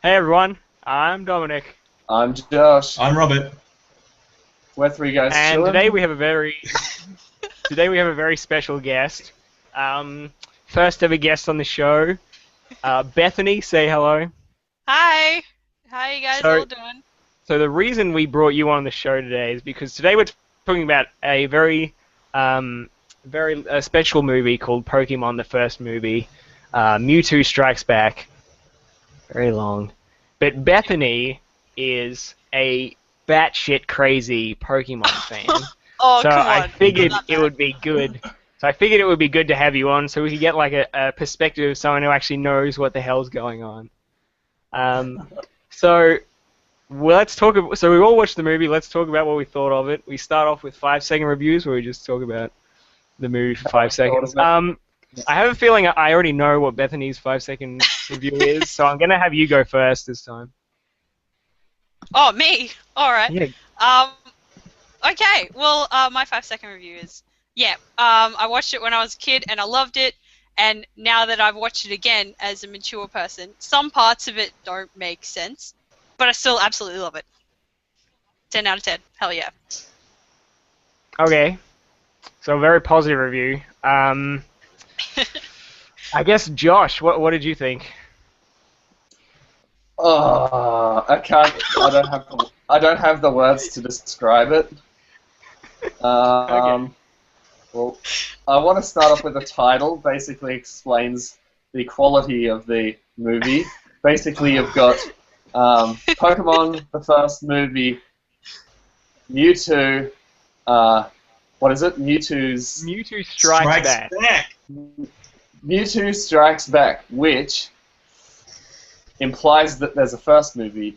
Hey everyone, I'm Dominic, I'm Josh. I'm Robert. We're three guys and chillin'. today we have a very special guest. First ever guest on the show, Bethany. Say hello. Hi. How you guys So, all doing? so the reason we brought you on the show today is because today we're talking about a um, very special movie called Pokemon: The First Movie, Mewtwo Strikes Back. Very long, but Bethany is a batshit crazy Pokemon fan. Oh, So come I on. figured Not it that would be good. So I figured it would be good to have you on, so we could get like a perspective of someone who actually knows what the hell's going on. Um, so let's talk. So we all watched the movie. Let's talk about what we thought of it. We start off with 5 second reviews, where we just talk about the movie for 5 seconds. I have a feeling I already know what Bethany's 5 second review is, so I'm gonna have you go first this time. Oh, me. All right. Yeah. Um. Okay. Well, my 5 second review is I watched it when I was a kid and I loved it, and now that I've watched it again as a mature person, some parts of it don't make sense, but I still absolutely love it. 10 out of 10. Hell yeah. Okay. So a very positive review. I guess Josh, what did you think? Oh, I can't. I don't have the words to describe it. Okay. Well, I want to start off with the title. Basically, explains the quality of the movie. Basically, you've got Pokemon, the first movie, Mewtwo. What is it? Mewtwo Strikes Back. Mewtwo Strikes Back, which implies that there's a first movie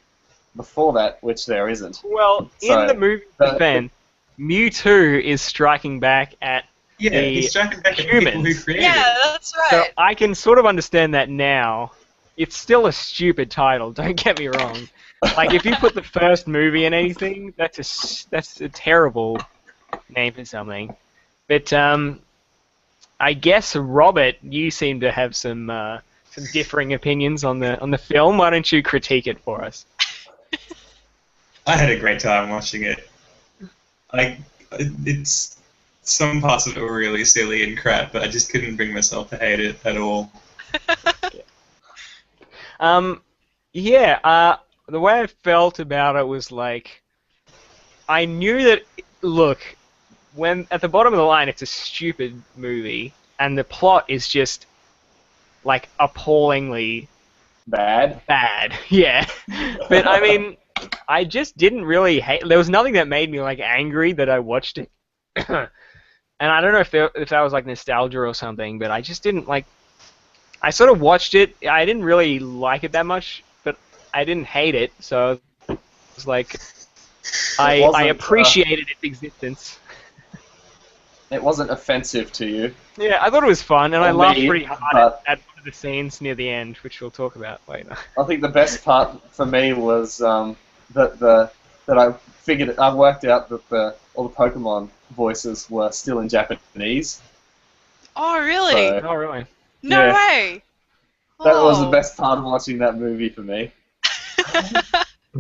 before that, which there isn't. Well, So, in the movie defense, Mewtwo is striking back at Yeah, the he's striking back at the people who humans. created Yeah, it. that's So right. I can sort of understand that now. It's still a stupid title, don't get me wrong. Like, if you put the first movie in anything, that's a terrible name for something. But I guess Robert, you seem to have some differing opinions on the film. Why don't you critique it for us? I had a great time watching it. It's some parts of it were really silly and crap, but I just couldn't bring myself to hate it at all. The way I felt about it was like, I knew that, look, when at the bottom of the line, it's a stupid movie, and the plot is just, like, appallingly Bad. bad. Yeah. But, I mean, I just didn't really hate, there was nothing that made me, like, angry that I watched it. And I don't know if that was, like, nostalgia or something, but I just didn't, like, I sort of watched it, I didn't really like it that much, but I didn't hate it, so it was like, I appreciated its existence. It wasn't offensive to you. Yeah, I thought it was fun, and I Or laughed me, pretty hard but- at one of the scenes near the end, which we'll talk about later. I think the best part for me was that I worked out that all the Pokemon voices were still in Japanese. Oh, really? So Oh, really? No yeah. way. that was the Oh. best part of watching that movie for me.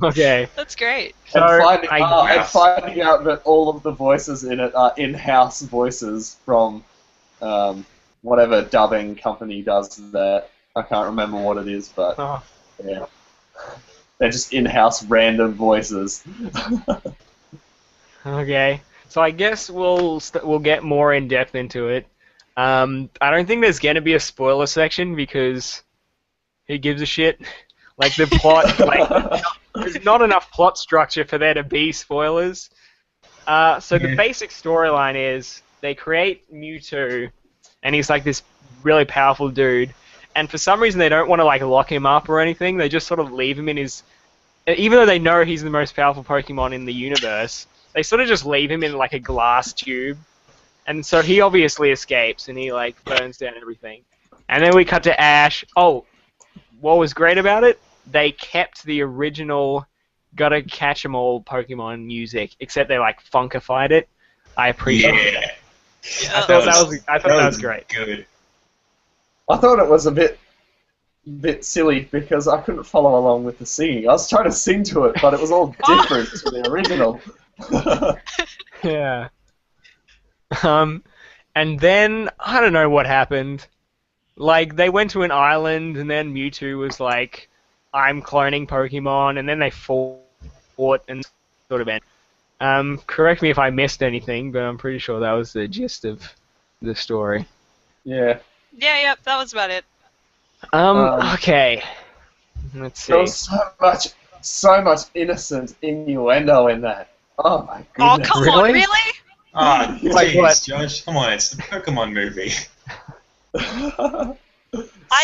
Okay. That's great. So, and finding guess, finding out that all of the voices in it are in-house voices from whatever dubbing company does that. I can't remember what it is, but oh, yeah. They're just in-house random voices. okay. So I guess we'll get more in depth into it. I don't think there's gonna be a spoiler section because who gives a shit? Like the plot, like there's not enough plot structure for there to be spoilers. So the Yeah. basic storyline is they create Mewtwo, and he's like this really powerful dude. And for some reason they don't want to like lock him up or anything. They just sort of leave him in his. Even though they know he's the most powerful Pokemon in the universe, they sort of just leave him in like a glass tube. And so he obviously escapes and he like burns down everything. And then we cut to Ash. Oh, what was great about it? They kept the original gotta catch 'em all Pokemon music, except they like funkified it. I appreciate it. Yeah. I thought that was great. Good. I thought it was a bit bit silly because I couldn't follow along with the singing. I was trying to sing to it, but it was all different to the original. Yeah. And then I don't know what happened. Like they went to an island, and then Mewtwo was like, "I'm cloning Pokemon," and then they fought and sort of ended. Correct me if I missed anything, but I'm pretty sure that was the gist of the story. Yeah. Yeah, yep, that was about it. Okay. Let's There see. was so much innocent innuendo in that. Oh my Oh, goodness. come Really? on, really? Ah, Like please, what? Josh. Come on, it's the Pokemon movie.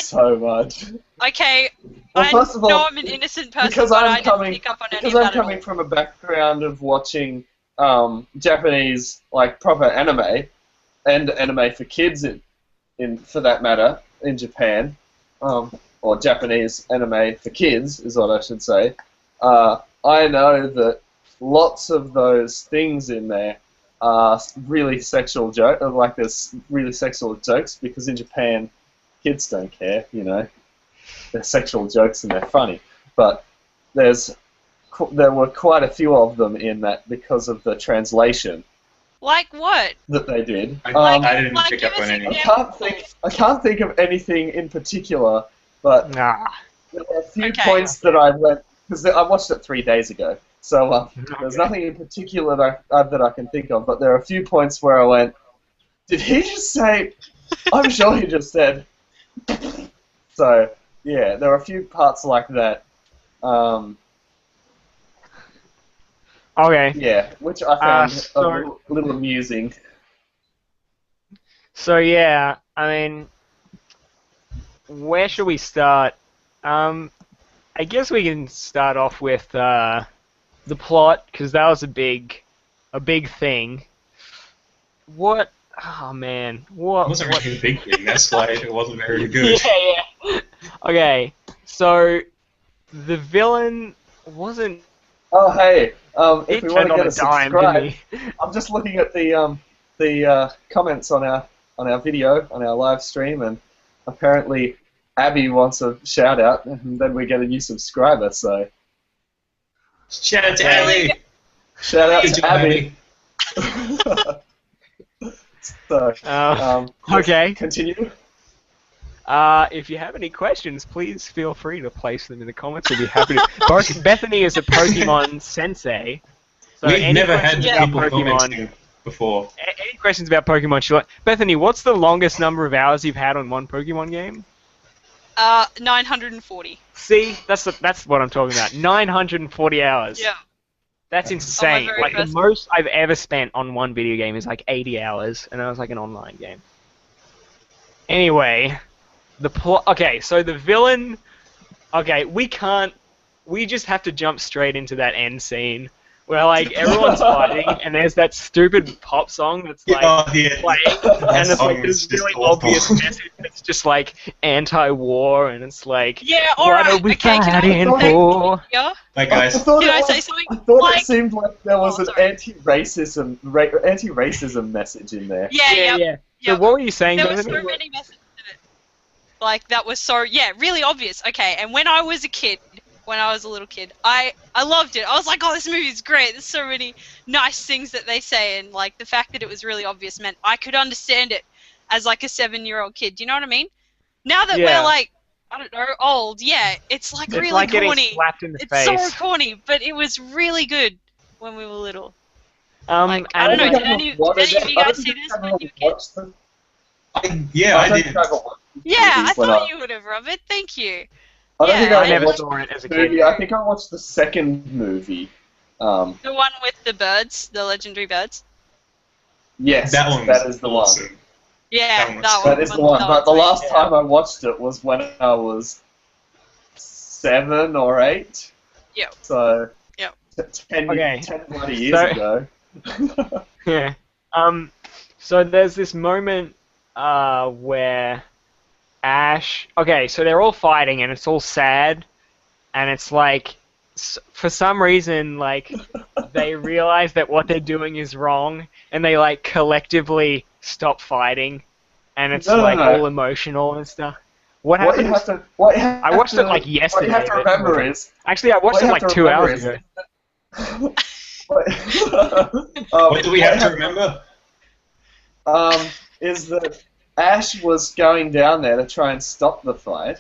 So much. Okay, Well, I first of all, know I'm an innocent person, because but I'm I didn't coming- pick up on any Because of I'm that at coming all. from a background of watching Japanese, like, proper anime, and anime for kids, for that matter, in Japan, or Japanese anime for kids, is what I should say, I know that lots of those things in there are really sexual jokes, like there's really sexual jokes, because in Japan, kids don't care, you know. They're sexual jokes and they're funny. But there were quite a few of them in that because of the translation Like what? that they did. I didn't like, pick give up us on any. I can't think of anything in particular, but Nah. there were a few Okay. points that I went, because I watched it 3 days ago, so there's nothing in particular that I can think of, but there are a few points where I went, did he just say, I'm sure he just said, so, yeah, there are a few parts like that, Okay. yeah, which I found so- a little amusing. So yeah, I mean, where should we start? I guess we can start off with the plot, because that was a big thing. What? Oh man, It what? wasn't what? really a big thing. That's why it wasn't very good. Yeah. Okay, so the villain wasn't. Oh, hey, if He we want turned to on get a a dime, subscribe, didn't he? I'm just looking at the comments on our video, on our live stream, and apparently Abby wants a shout out, and then we get a new subscriber. So Shout out to Okay. Ellie. shout out Good to job, Abby. So Okay. continue. If you have any questions, please feel free to place them in the comments. We'll be happy to. Bethany is a Pokemon sensei. So We've any never had questions people about Pokemon, commenting before. any questions about Pokemon? Bethany, what's the longest number of hours you've had on one Pokemon game? 940. See, that's what I'm talking about. 940 hours. Yeah. That's insane. very Like the first- most I've ever spent on one video game is like 80 hours, and that was like an online game. Anyway, the plot. Okay, so the villain. Okay, we just have to jump straight into that end scene where like everyone's fighting, and there's that stupid pop song that's like Yeah. playing, That and it's song like was this just really awful. obvious message that's just like anti-war, and it's like, Yeah, what alright. are we Okay, fighting I- for? Yeah? Like I guys, thought Can it I was- say something? I thought Like- it seemed like there was Oh, an sorry. anti-racism message in there. Yeah, yeah. Yeah. So Yep. what were you saying, There were Bethany? so many messages in it. Like, that was so, yeah, really obvious. Okay, and when I was a kid, when I was a little kid, I loved it. I was like, oh, this movie is great. There's so many nice things that they say, and, like, the fact that it was really obvious meant I could understand it as, like, a 7-year-old kid. Do you know what I mean? Now that Yeah. we're, like, I don't know, old, yeah, it's, like, It's really like getting corny. slapped in the It's face. so corny, but it was really good when we were little. Like, I and don't know, like- did any of you guys see this when you were kids? yeah, I did. Yeah, I Movies when thought you would have, Robert. Thank you. I don't think Yeah, I, I never watched saw it as a the kid. movie. I think I watched the second movie. The one with the birds, the legendary birds. Yes, That one that was is the one. awesome. Yeah, That one was that cool. one. That is the one. that But the one's last great. time I watched it was when I was 7 or 8. Yep. So Yep. 10 Okay. 10 bloody years So- ago. Yeah. So there's this moment where Ash. Okay, so they're all fighting and it's all sad, and it's like, for some reason, like they realize that what they're doing is wrong, and they like collectively stop fighting, and it's No. like all emotional and stuff. What What you happened? have to, what you have I watched to, it like yesterday. What you have to but- remember is, Actually, I watched what it you like have to 2 remember hours is- ago. What do we have to remember? Is that Ash was going down there to try and stop the fight.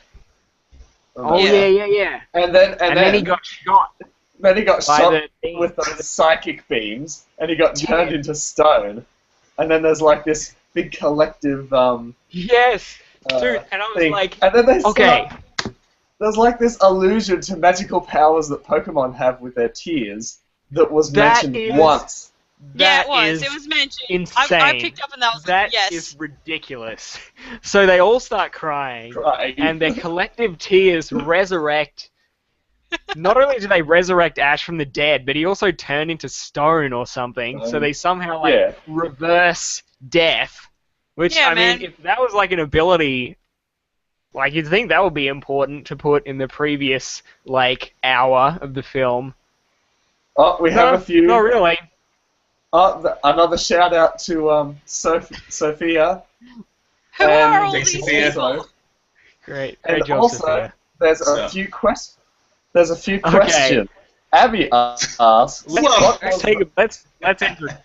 Oh Yeah. yeah. And then He got shot then he got by shot the thing. with those psychic beams, and he got turned into stone. And then there's like this big collective Yes, dude. And I was thing. like, and then they okay. there's like this allusion to magical powers that Pokemon have with their tears that was That mentioned is- once. Yeah, That it was. is It was mentioned. insane. I picked up on that. I was That like, yes. is ridiculous. So they all start crying, Right. and their collective tears resurrect. Not only do they resurrect Ash from the dead, but he also turned into stone or something. So they somehow like Yeah. reverse death. Which Yeah, I man. mean, if that was like an ability, like you'd think that would be important to put in the previous like hour of the film. Oh, we have a few. Not really. Another shout out to Sophia. Who are all Thanks, these Sophia. people? Great And job, also, Sophia. there's a So. few questions. There's a few Okay. questions. Abby asks, Whoa. Let's enter.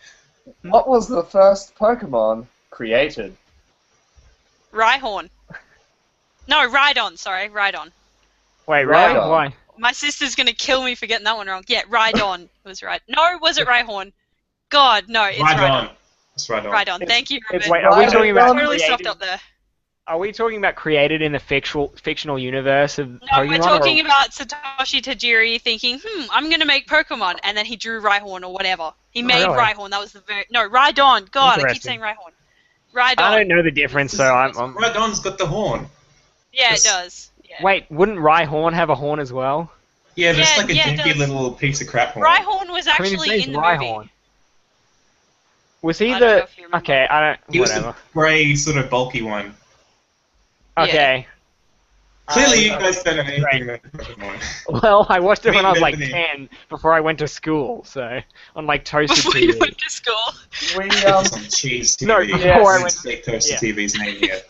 what was the first Pokemon created? Rhyhorn. No, Rhydon. Sorry, Rhydon. Wait, really? Rhydon. Why? My sister's gonna kill me for getting that one wrong. Yeah, Rhydon was right. No, was it Rhyhorn? God, no, it's Right Rhydon. on. It's right on. Rhydon. Thank you, it's Robert. Wait, are we Rhydon. talking about Totally created? stuffed up there. Are we talking about created in the fictional universe of No, Pokemon? we're talking about Satoshi Tajiri thinking, I'm gonna make Pokemon, and then he drew Rhyhorn or whatever. He made really? Rhyhorn. That was the very Rhydon. God, I keep Interesting. saying Rhyhorn. Rhydon. I don't know the difference, so I'm. Rhydon's got the horn. Yeah, Yes. it does. Yeah. Wait, wouldn't Rhyhorn have a horn as well? Yeah, there's Yeah, like a yeah, it dinky does. little piece of crap horn. Rhyhorn was I mean, his actually name's in the Rhyhorn. movie. Was he I don't know the? if you remember. Okay, I don't. He was Whatever. the grey, sort of bulky one. Okay. Clearly, you guys don't know anything about Pokemon. Well, I watched it when I was like Bethany. 10, before I went to school, so on like toasted Before you TV. went to school. We It's on cheese TV. No, before I It's went- Steak Toaster yeah. TV's name yet.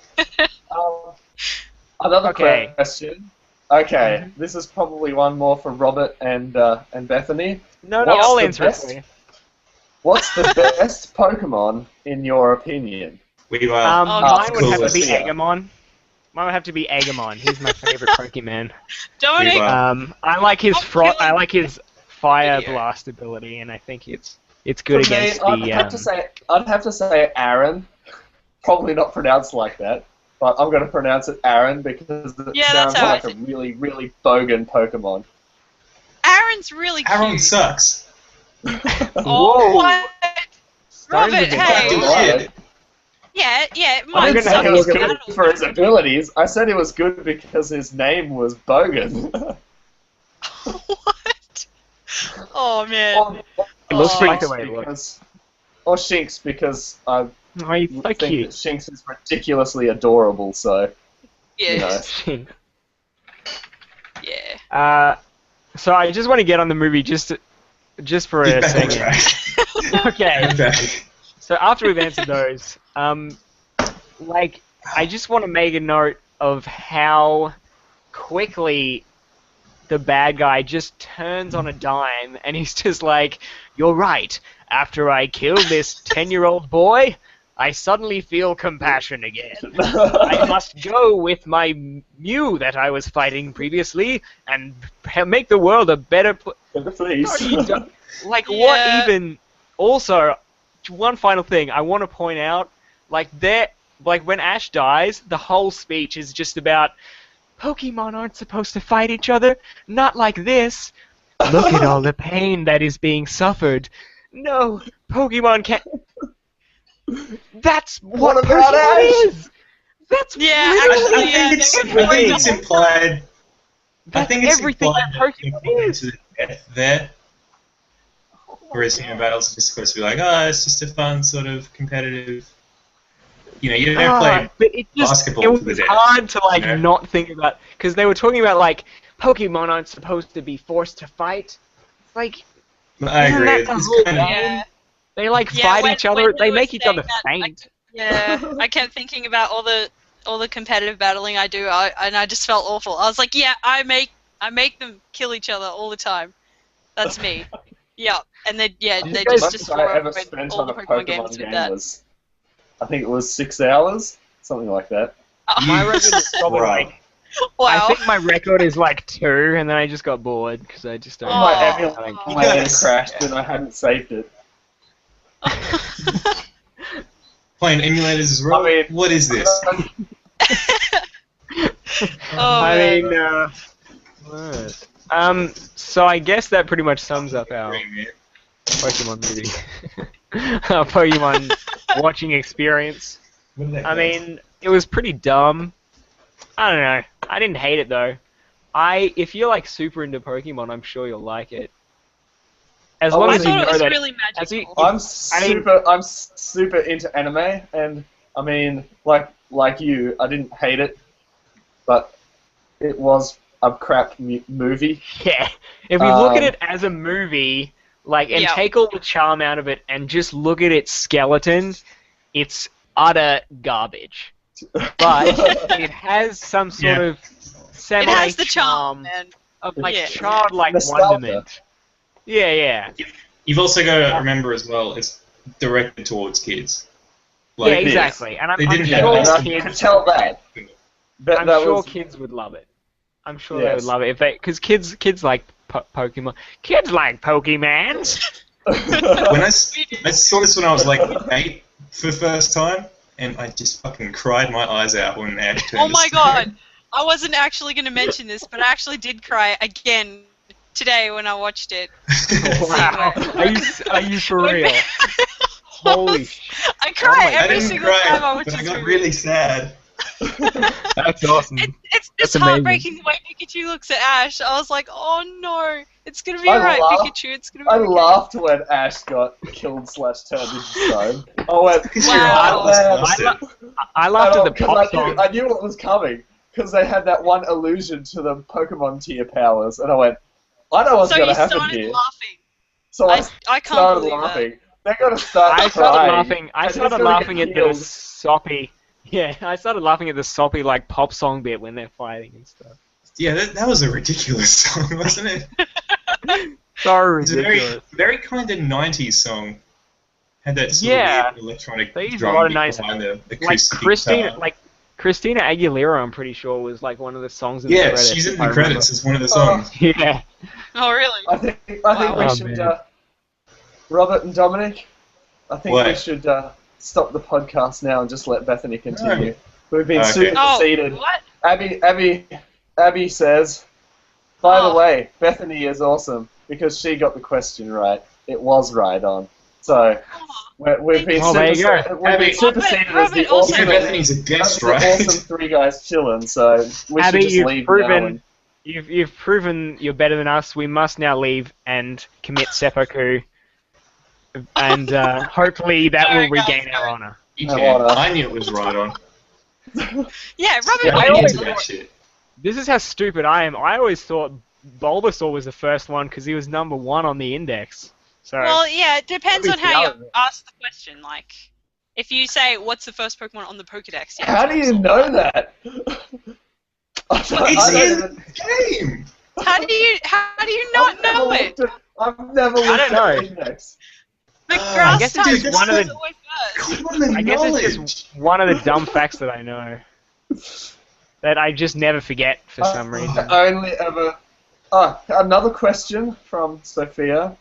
Another Okay. question. Okay, this is probably one more for Robert and Bethany. No, What's I'll the answer it best? for you. What's the best Pokemon in your opinion? We were. Oh, Mine would have to be cool. Agumon. Mine would have to be Agumon. He's my favorite Pokemon. Dominic, Wow. I like his I'm I like his fire Video. blast ability, and I think it's good For me, against I'd the. have to say Aaron. Probably not pronounced like that, but I'm going to pronounce it Aaron because it Yeah, that's sounds how I like a really, really bogan Pokemon. Aaron's really cute. Aaron sucks. Oh, Whoa. what? Stone's a Robert, bit hey. Fucking Right. shit. Yeah, I mine didn't gonna say he was have good to for his abilities. I said he was good because his name was Bogan. What? Oh, man. It looks Oh. pretty Shinx the way it looks. because, or Shinx because I Oh, he's so think that cute. Shinx is ridiculously adorable. So Yeah, you know. yeah. So I just want to get on the movie just for Get a back on second. track. Okay. Okay. So after we've answered those, like, I just want to make a note of how quickly the bad guy just turns on a dime, and he's just like, "You're right. After I killed this 10-year-old boy, I suddenly feel compassion again. I must go with my Mew that I was fighting previously and make the world a better place." Please. Like, Yeah. what even... Also, one final thing I want to point out, like when Ash dies, the whole speech is just about Pokemon aren't supposed to fight each other, not like this. Look at all the pain that is being suffered. No, Pokemon can't. That's what about Pokemon Ash? is. That's Yeah, literally actually, yeah, I think it's implied. I That's think it's everything implied that that Pokemon people is. into the death there. Whereas human battles are just supposed to be like, oh, it's just a fun sort of competitive. You know, you don't play. But it just basketball it to was the death, hard to like you know? not think about because they were talking about like Pokemon aren't supposed to be forced to fight. It's like I Isn't agree. that the It's whole kind of, game? Yeah. they like Yeah, fight when- each other. when They were make each saying other that, faint. Yeah, I kept thinking about all the all the competitive battling I do, and I just felt awful. I was like, yeah, I make them kill each other all the time. That's me. Yeah, and they The just most destroy I ever spent all on the a Pokemon games Pokemon with game that. was, I think it was 6 hours, something like that. My record is probably Right. like. Wow. I think my record is like 2, and then I just got bored because I just don't. My Oh. emulator Yes. crashed and I hadn't saved it. Playing emulators as well? I mean- What is this? Oh, man. What? So I guess that pretty much sums up our Pokemon movie, our Pokemon watching experience. I mean, it was pretty dumb. I don't know. I didn't hate it though. If you're like super into Pokemon, I'm sure you'll like it. As long I as you thought it know was that. really as you- magical. I'm super into anime, and I mean, like you, I didn't hate it, but it was a crap movie. Yeah. If we look at Um, it as a movie, and Yeah. take all the charm out of it and just look at its skeleton, it's utter garbage. But it has some sort of It has the charm charm, man. of Yeah. childlike Nostalgia. wonderment. Yeah. You've also got to remember as well, it's directed towards kids. Yeah, exactly. And I'm They didn't sure have you can kids, tell that. I'm that sure was, kids would love it. I'm sure they would Yes. love it because kids like Pokemon. Kids like Pokemans. When I saw this when I was like 8 for the first time, and I just fucking cried my eyes out when Ash turned Oh my to god! I wasn't actually going to mention this, but I actually did cry again today when I watched it. Wow. Are you for real? Holy shit. I cry my I every didn't single cry, time I watch but I this got movie. really sad. That's awesome. It's That's just amazing. heartbreaking the way Pikachu looks at Ash. I was like, oh no, it's gonna be I alright, laugh- Pikachu. It's gonna be I okay. laughed when Ash got killed / turned into stone. I went, Because Wow. your heart was I busted. I laughed at the pop song. I knew what was coming because they had that one allusion to the Pokemon tier powers, and I went, I know what's So going you to happen started here. laughing. So I I can't started believe laughing. They're going to start I started crying. laughing. I and started he's gonna laughing get at the killed. soppy. Yeah, I started laughing at the soppy pop song bit when they're fighting and stuff. Yeah, that was a ridiculous song, wasn't it? So It's a very, ridiculous. very kind of 90s song. Had that sort Yeah. of weird electronic They used a drum lot of beat nice- behind the Like acoustic Christina, guitar. Christina Aguilera, I'm pretty sure was like one of the songs in the Yeah, credits. she's in if I the credits as one of the Oh. songs. remember. Yeah. Oh really? I think Wow. we Oh, should, man. Robert and Dominic, I think we What? should stop the podcast now and just let Bethany continue. No. We've been Okay. Oh, superseded. what? Abby says, by the Oh. way, Bethany is awesome because she got the question right. It was right on. So we've been Oh, there you go. superseded, we've been superseded as Robert the also awesome, Even Bethany's a as guest, the right? awesome three guys chilling. So we Abby, should just you've leave proven- now. And, You've proven you're better than us. We must now leave and commit seppuku, and hopefully that Sorry, will guys, regain our sorry. honor. You I can. wanna- I knew it was right on. Yeah, Robert. Yeah, I I always into that thought- shit. This is how stupid I am. I always thought Bulbasaur was the first one because he was number 1 on the index. So Well, yeah, it depends on how Obviously, you ask the question. Like, if you say, "What's the first Pokemon on the Pokédex?" Yeah, how do you know that? I It's don't in even- the game! How do you not know it? I've never looked don't at know. the index. The I grass guess type it's is one of the- always first. Common I guess knowledge! it's just one of the dumb facts that I know that I just never forget for some reason. I only ever. Another question from Sophia.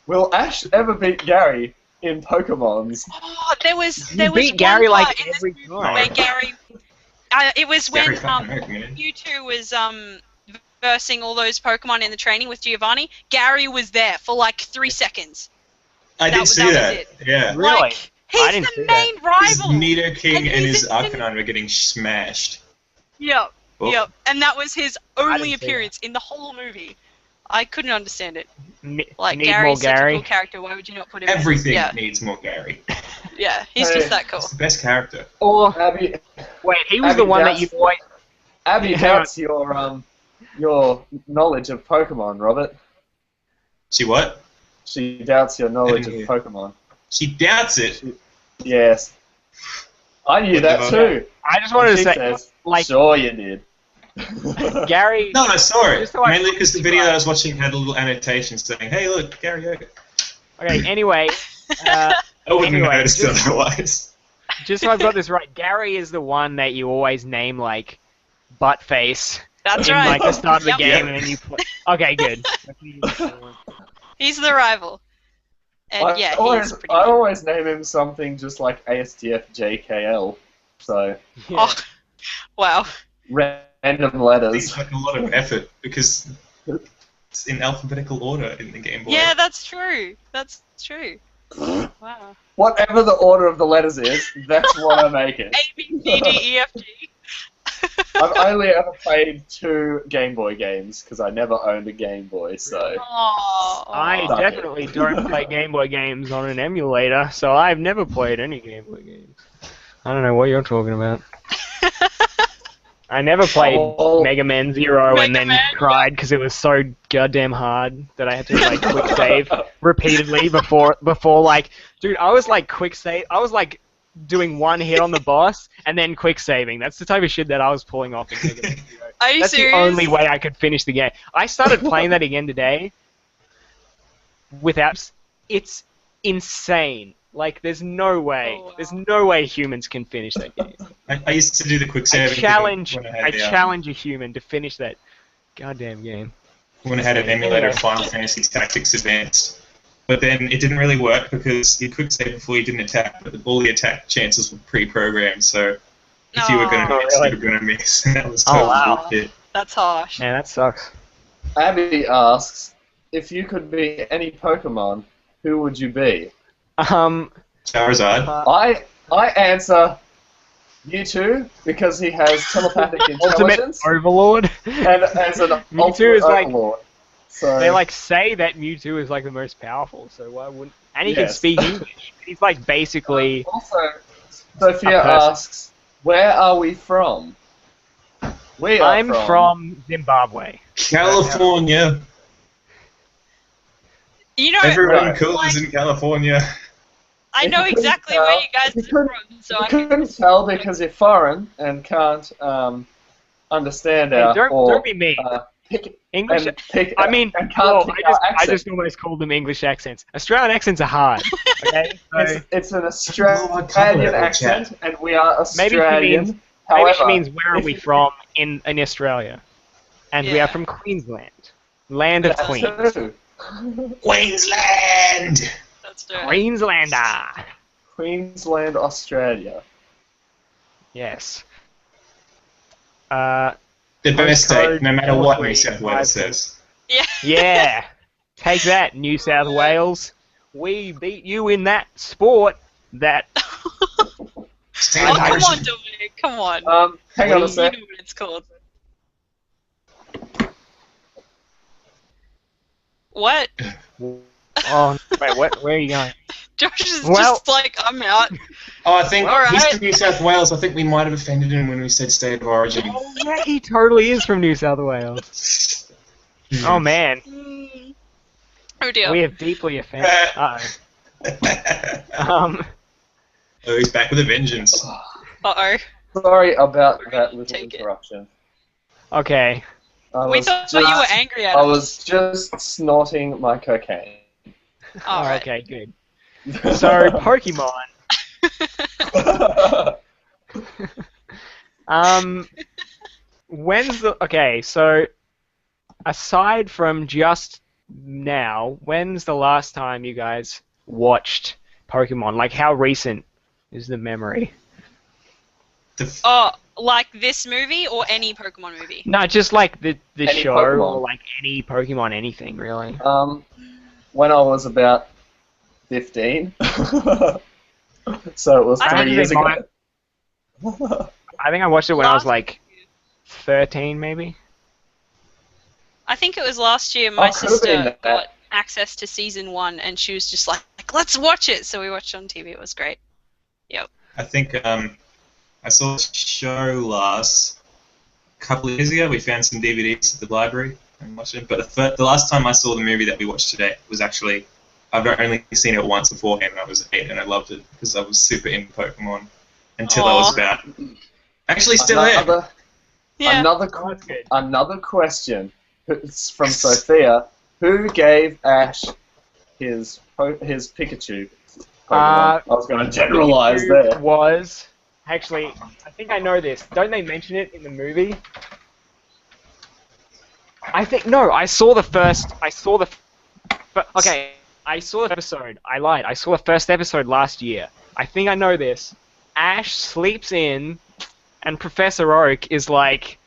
Will Ash ever beat Gary in Pokemon's? Oh, there was beat one Gary, part like, in this every movie time. where Gary. It was when Gary fucking Merrick, man. Mewtwo was versing all those Pokemon in the training with Giovanni. Gary was there for like 3 seconds. I That did was- see that was that. it. Yeah. Really? Like, I he's didn't see the that. main His rival. Nidoking And and he's his in- Arcanine were getting smashed. Yep. Oh. Yep. And that was his I only didn't see appearance in the whole movie. I couldn't understand it. Like, Need Gary's more such a Gary. cool character. Why would you not put him in? Everything Yeah. needs more Gary. Yeah. He's Hey. just that cool. It's the best character. Or Abby, wait, he was Abby the one that you Doubts- always. Abby Yeah. doubts your knowledge of Pokemon, Robert. She what? She doubts your knowledge of didn't hear. Pokemon. She doubts it. Yes. I knew that too. I just wanted And to she say, says, like, sure you did. Gary. No, I saw it. Just so I- Mainly because the video that I was watching had a little annotation saying, "Hey, look, Gary." Okay. Anyway. I wouldn't Anyway, have noticed just- otherwise. Just so I've got this right, Gary is the one that you always name like Buttface That's in right. like the start of the Yep. game, Yep. and then you play. Okay, good. He's the rival. And yeah, he's pretty I good. always name him something just like ASTF JKL. So, Yeah. Oh, wow. random letters. It's like a lot of effort because it's in alphabetical order in the Game Boy. Yeah, that's true. That's true. Wow. Whatever the order of the letters is, that's what I make it. A, B, C, D, E, F, G. I've only ever played 2 Game Boy games because I never owned a Game Boy, so... Oh. I Suck it. definitely don't play Game Boy games on an emulator, so I've never played any Game Boy games. I don't know what you're talking about. I never played Oh. Mega Man Zero and Mega then Man, cried because it was so goddamn hard that I had to like quick save repeatedly before like, dude, I was like quick save. I was like doing one hit on the boss and then quick saving. That's the type of shit that I was pulling off in Mega Man Zero. Are you That's serious? the only way I could finish the game. I started playing that again today without. It's insane. Like, there's no way. Oh, wow. There's no way humans can finish that game. I used to do the quick I saving thing challenge. when I had, challenge a human to finish that goddamn game. when I had an emulator of Final Fantasy Tactics Advanced. But then it didn't really work because you quick save before you didn't attack, but all the attack chances were pre-programmed, so if you were going to Oh, miss, really? you were going to miss. And that was Oh, totally wow. bullshit. That's harsh. Man, that sucks. Abby asks, if you could be any Pokemon, who would you be? Charizard. I answer Mewtwo because he has telepathic Ultimate intelligence Overlord. and as an Mewtwo ultimate is like- overlord. So They like say that Mewtwo is like the most powerful, so why wouldn't? And he can Yes. speak English. He's like basically. Also, Sophia A person. asks, where are we from? We are I'm from Zimbabwe. California. You know, Everyone Right. cool is in California. I know If you couldn't exactly tell- where you guys if you are couldn't- from, so You I can. couldn't tell because you're foreign and can't understand Hey, our don't be mean. pick English. and pick. I mean, and can't well, pick I our I accent. just almost called them English accents. Australian accents are hard. Okay, so It's an Lord, Australian couple of accent, and we are Maybe she Australian. maybe However, she means where are if we you- from in Australia, and we Yeah. are from Queensland, land of that's Queens. true. Queensland! That's true. Queenslander. Queensland, Australia. Yes. The best state, no matter what New Postcode South Wales says. Yeah. Take that, New South Wales. We beat you in that sport. That. State Oh, of come origin. on, Dominic. Come on. Hang on a We- You sec. know what it's called. What? Oh wait, what? Where are you going? Josh is Well- just like, I'm out. Oh, I think All right. he's from New South Wales. I think we might have offended him when we said state of origin. Oh yeah, he totally is from New South Wales. Oh man, Mm. Oh dear. we have deeply offended. Oh, he's back with a vengeance. Uh-oh. Sorry about that little Take it. interruption. Okay. We thought you were angry at I us. was just snorting my cocaine. All right. Okay, good. So Pokemon. When's the okay? So aside from just now, when's the last time you guys watched Pokemon? Like, how recent is the memory? Oh, like this movie or any Pokemon movie? No, just like the Any show Pokemon. or like any Pokemon, anything really. When I was about 15. So it was I 3 think years they ago. might- I think I watched it when I was Last- like 13, maybe. I think it was last year. My could've been sister that. got access to season 1, and she was just like, "Let's watch it." So we watched it on TV. It was great. I think I saw the show last couple of years ago. We found some DVDs at the library and watched it. But the last time I saw the movie that we watched today was actually, I've only seen it once beforehand when I was 8, and I loved it because I was super into Pokemon. until I was about. Actually, still am. Yeah. Another question. It's from Sophia. Who gave Ash his Pikachu? I was going to generalize there. Was actually, I think I know this. Don't they mention it in the movie? I think no. I saw the first. Okay, I saw the episode. I lied. I saw the first episode last year. I think I know this. Ash sleeps in, and Professor Oak is like,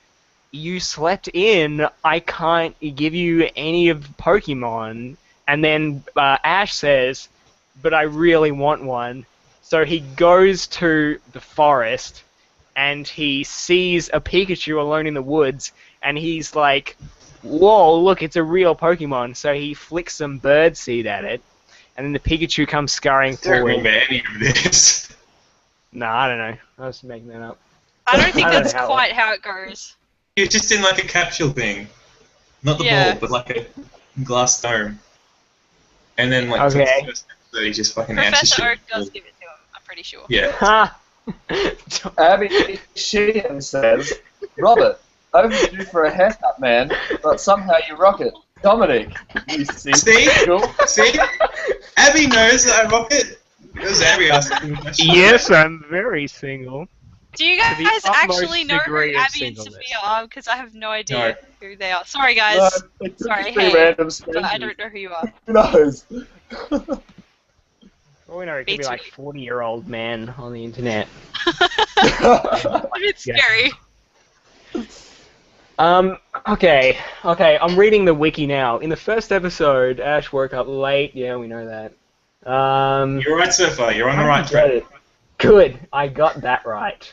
"You slept in. I can't give you any of the Pokemon." And then Ash says, "But I really want one." So he goes to the forest, and he sees a Pikachu alone in the woods, and he's like, "Whoa, look, it's a real Pokemon." So he flicks some bird seed at it, and then the Pikachu comes scurrying I don't forward. remember any of this. No, I don't know. I was making that up. I don't think I don't that's know how quite how it goes. He was just in like a capsule thing. Not the Yeah. ball, but like a glass dome. And then like Okay. the first episode, he just fucking ashes Professor shit. Oak does give it to him, I'm pretty sure. Yeah. Ha! Abby Sheehan says, Robert, overdue for a haircut, man, but somehow you rock it. Dominic, you see? Cool. See? Abby knows that I rock it. It was Abby asking the question. Yes, I'm very single. Do you To the guys utmost actually know who degree of Abby and singleness. Sophia are? Because I have no idea No. who they are. Sorry, guys. No, it could Sorry, just be hey, random but strangers. I don't know who you are. Who knows? Well, we know it could be Beats like me. 40-year-old man on the internet. A bit scary. Okay, I'm reading the wiki now. In the first episode, Ash woke up late. Yeah, we know that. You're right so far. You're on the right track. Good, I got that right.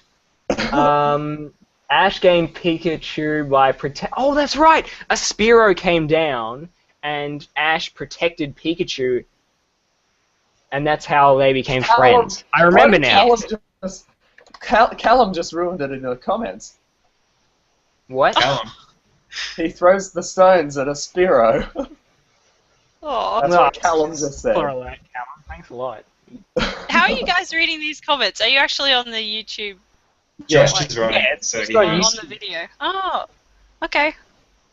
Ash gained Pikachu by Oh, that's right! A Spearow came down, and Ash protected Pikachu, and that's how they became friends. I remember now. Callum just ruined it in the comments. What? Callum. He throws the stones at a Spearow. Aw. That's No. what Callum just said. Sorry, Callum. Thanks a lot. How are you guys reading these comments? Are you actually on the YouTube Josh is right. Yeah, so it's he not or on used- the video? Oh, okay.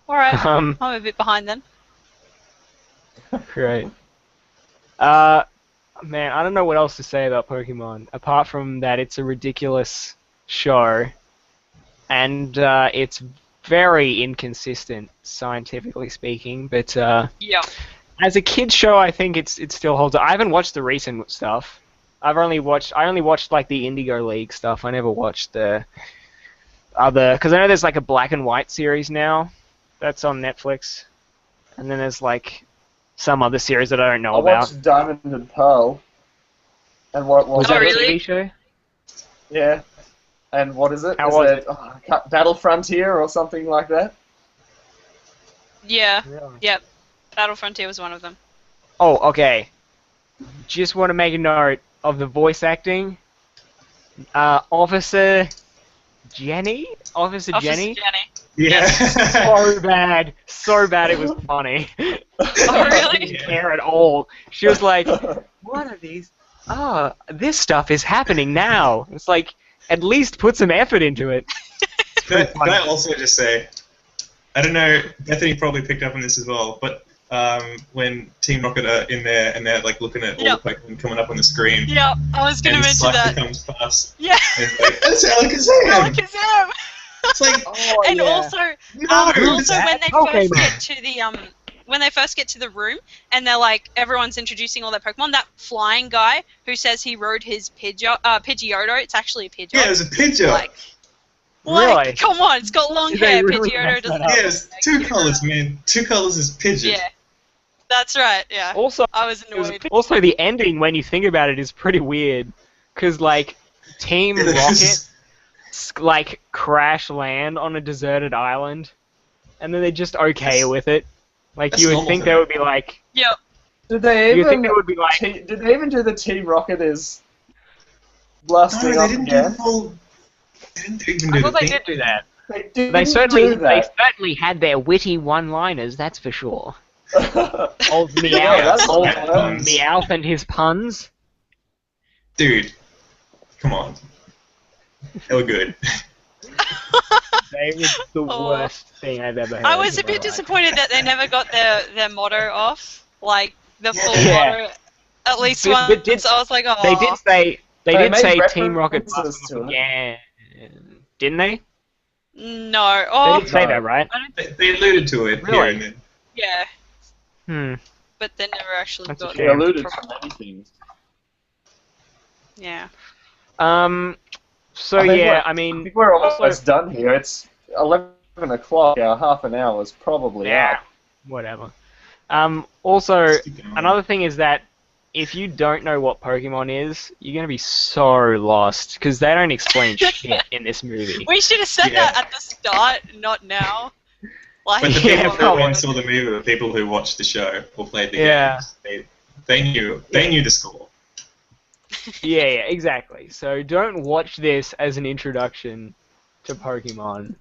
Alright. I'm a bit behind then. Great. Man, I don't know what else to say about Pokemon, apart from that it's a ridiculous show, and it's very inconsistent, scientifically speaking, but Yeah. as a kid's show, I think it still holds up. I haven't watched the recent stuff. I only watched like the Indigo League stuff. I never watched the other, because I know there's like a black and white series now that's on Netflix, and then there's like some other series that I don't know I about. watched Diamond and Pearl. And what was Was Oh, that it? a really? TV show? Yeah. And what is it? How Is was it Battle Frontier or something like that? Yeah. Really? Yep. Battle Frontier was one of them. Oh, okay. Just want to make a note of the voice acting. Officer Jenny? Officer Jenny? Yeah. So bad it was funny. Oh, really? Didn't care at all. She was like, what are these? Oh, this stuff is happening now. It's like, at least put some effort into it. Can I also just say, I don't know, Bethany probably picked up on this as well, but when Team Rocket are in there and they're like looking at all Yep. the Pokemon coming up on the screen, Yeah, I was gonna and mention Scyther that. comes past, Yeah. and it's like, that's Alakazam! Alakazam! It's like, Oh, And yeah. also, no! when they Pokemon. first get to the when they first get to the room and they're like everyone's introducing all their Pokemon, that flying guy who says he rode his Pidgeotto, it's actually a Pidgeot. Yeah, it was a Pidgeot. Like, Really? come on, it's got long Did they hair. really Pidgeotto mess doesn't. that up? Yeah, it's two colours, man. Two colours is Pidgeot. Yeah, that's right. Yeah, Also, I was annoyed. also the ending, when you think about it, is pretty weird. Because, like, Team It is. Rocket, like, crash land on a deserted island, and then they're just okay That's- with it. Like, that's you would normal think for they them. would be like... Yep. Did they You even think they would be like... did they even do the Team Rocket is No, blasting they up didn't do again? the full... They didn't even I do thought the they thing. did do that. They didn't They do certainly that. had their witty one-liners, that's for sure. Old Meowth, Yeah, that's old what happens. Meowth and his puns. Dude, come on. They were good. They were the Oh. worst thing I've ever heard. I was a in my bit life. disappointed that they never got their motto off, like the full Yeah. motto. At least But once, did- I was like, oh. They did say They did made say Team Rocket references Blast to it. began, didn't they? No. They Oh, did say No. that, right? I don't, They alluded to it here Really? and then. yeah, Hmm. but they never actually That's a got They shame. alluded to many things. Yeah. So I think yeah, we're- I I mean, think we're also- almost done here. It's 11 o'clock. Our half an hour is probably yeah, up. whatever. Also, Let's keep going. another thing is that if you don't know what Pokemon is, you're gonna be so lost because they don't explain shit in this movie. We should have said Yeah. that at the start, not now. Like, But the Yeah, people who probably. went and saw the movie were people who watched the show or played the Yeah. games. They knew the score. Yeah, exactly. So don't watch this as an introduction to Pokemon.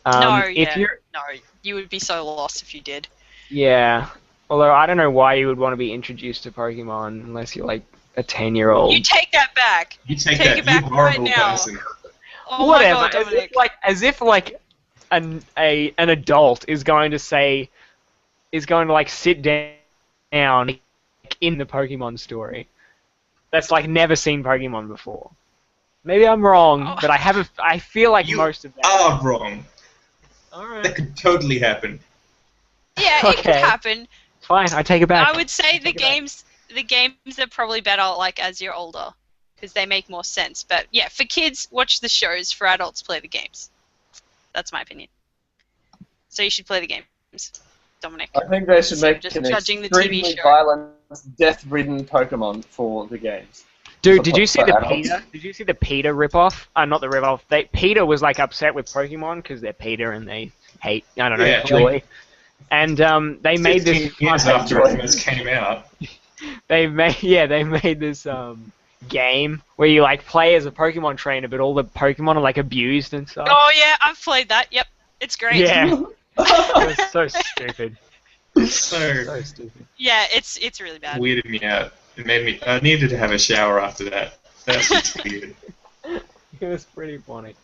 no, If yeah, you're, no, you would be so lost if you did. yeah. Although I don't know why you would want to be introduced to Pokemon unless you're like a 10-year-old. You take that back. You take Take that, it back you horrible right now. person. Oh Whatever. my god, Dominic. As if an adult is going to like sit down in the Pokemon story. That's like never seen Pokemon before. Maybe I'm wrong, Oh. but I feel like You most of that. are wrong. That Alright. could totally happen. Yeah, it could Okay. happen. Fine, I take it back. I would say the Take it back. games are probably better like as you're older because they make more sense. But yeah, for kids, watch the shows. For adults, play the games. That's my opinion. So you should play the games, Dominic. I think they should make Just an judging the TV extremely show. violent, death-ridden Pokemon for the games. Dude, did you see For the adults. PETA? Did you see the PETA ripoff? Not the ripoff. PETA was like upset with Pokemon because they're PETA and they hate, I don't know, Yeah, joy. And they made 15 this. years after it first came out. They made this game where you like play as a Pokemon trainer, but all the Pokemon are like abused and stuff. Oh yeah, I've played that. Yep, it's great. Yeah, it was so stupid. So So stupid. Yeah, it's really bad. weirded me out. It made me. I needed to have a shower after that. That's just weird. It was pretty funny.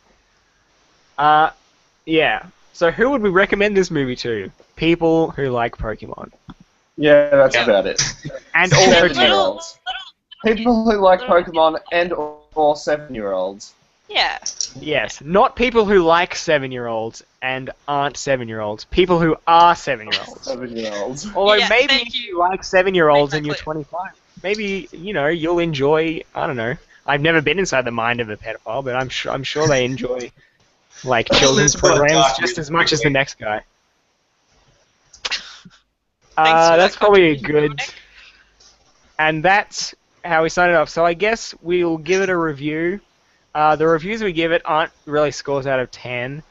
Yeah. So who would we recommend this movie to? People who like Pokemon. Yeah, that's Yeah. about it. And also Little- 7-year-olds. People who like Pokemon and or 7-year-olds. Yeah. yes, not people who like 7-year-olds and aren't 7-year-olds. People who are 7-year-olds. 7-year-olds. Although Yeah, maybe thank if you. you like 7-year-olds and Make you're that clear. 25, maybe you'll enjoy. I don't know. I've never been inside the mind of a pedophile, but I'm sure they enjoy like children's Let's put it programs dark just really as much as the quickly. next guy. Thanks for That's that probably a contribution, good. Dominic. And that's how we sign it off. So I guess we'll give it a review. The reviews we give it aren't really scores out of 10,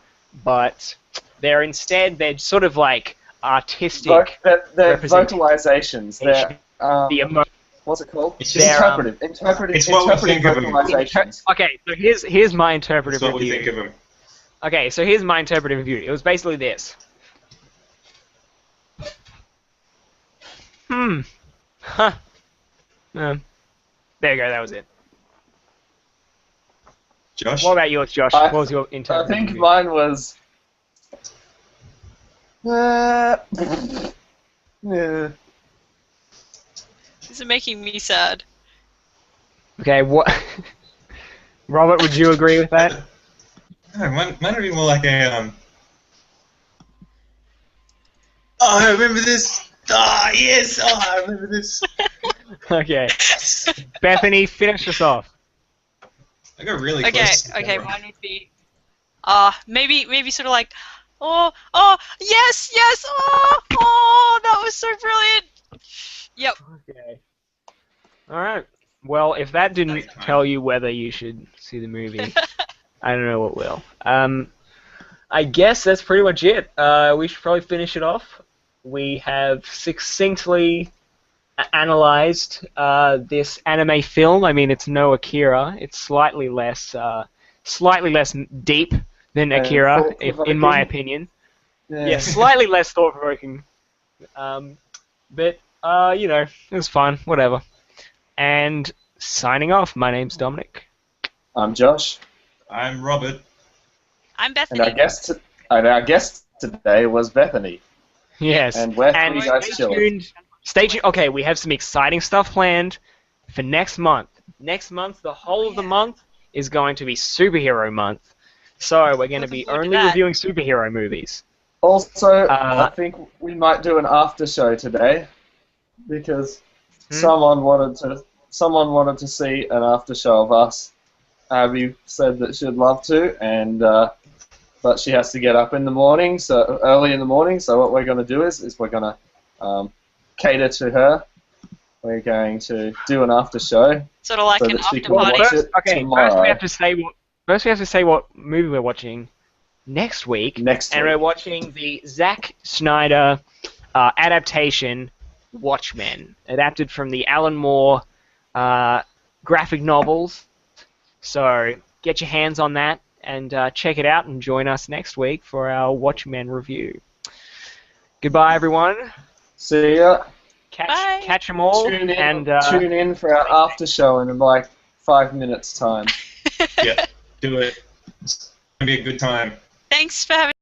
but they're sort of like artistic. They're representation. vocalizations. They're The emo- what's it called? It's just- Interpretive. It's what we think of them. vocalizations. Okay, so here's my interpretive That's what we review. think of him. Okay, so here's my interpretive review. It was basically this. Huh. There you go, that was it. Josh? What about yours, Josh? I- What was your I interpretive think review? mine was. Yeah. This is making me sad. Okay, what... Robert, would you agree with that? No, mine would be more like a Oh, I remember this. Ah, yes. Oh, I remember this. Okay. Bethany, finish us off. I got really Okay, close. to the okay, camera. mine would be, maybe sort of like, oh, yes, oh, that was so brilliant. Yep. Okay. Alright. Well, if that didn't That's fine. tell you whether you should see the movie, I don't know what will. I guess that's pretty much it. We should probably finish it off. We have succinctly analyzed this anime film. I mean, it's no Akira. It's slightly less deep than Akira, in my opinion. Yeah, slightly less thought-provoking. But it was fun. Whatever. And signing off. My name's Dominic. I'm Josh. I'm Robert. I'm And Bethany. our guest today was Bethany. Yes. And where can And you guys stay chill? tuned. Stay tuned. Okay, we have some exciting stuff planned for next month. Next month, the whole of the month is going to be superhero month. So we're going to Looking be forward to only that. reviewing superhero movies. Also, I think we might do an after show today because someone wanted to see an after show of us. Abby said that she'd love to, and but she has to get up in the morning, so early in the morning. So what we're going to do is we're going to cater to her. We're going to do an after show Sort of like so an that she after can party. watch it tomorrow. First we have to say what movie we're watching next week. Next and week. we're watching the Zack Snyder adaptation Watchmen, adapted from the Alan Moore graphic novels. So get your hands on that and check it out and join us next week for our Watchmen review. Goodbye, everyone. See ya. Bye. Catch them all. Tune in, and tune in for our after show in like 5 minutes time. Yeah, do it. It's gonna be a good time. Thanks for having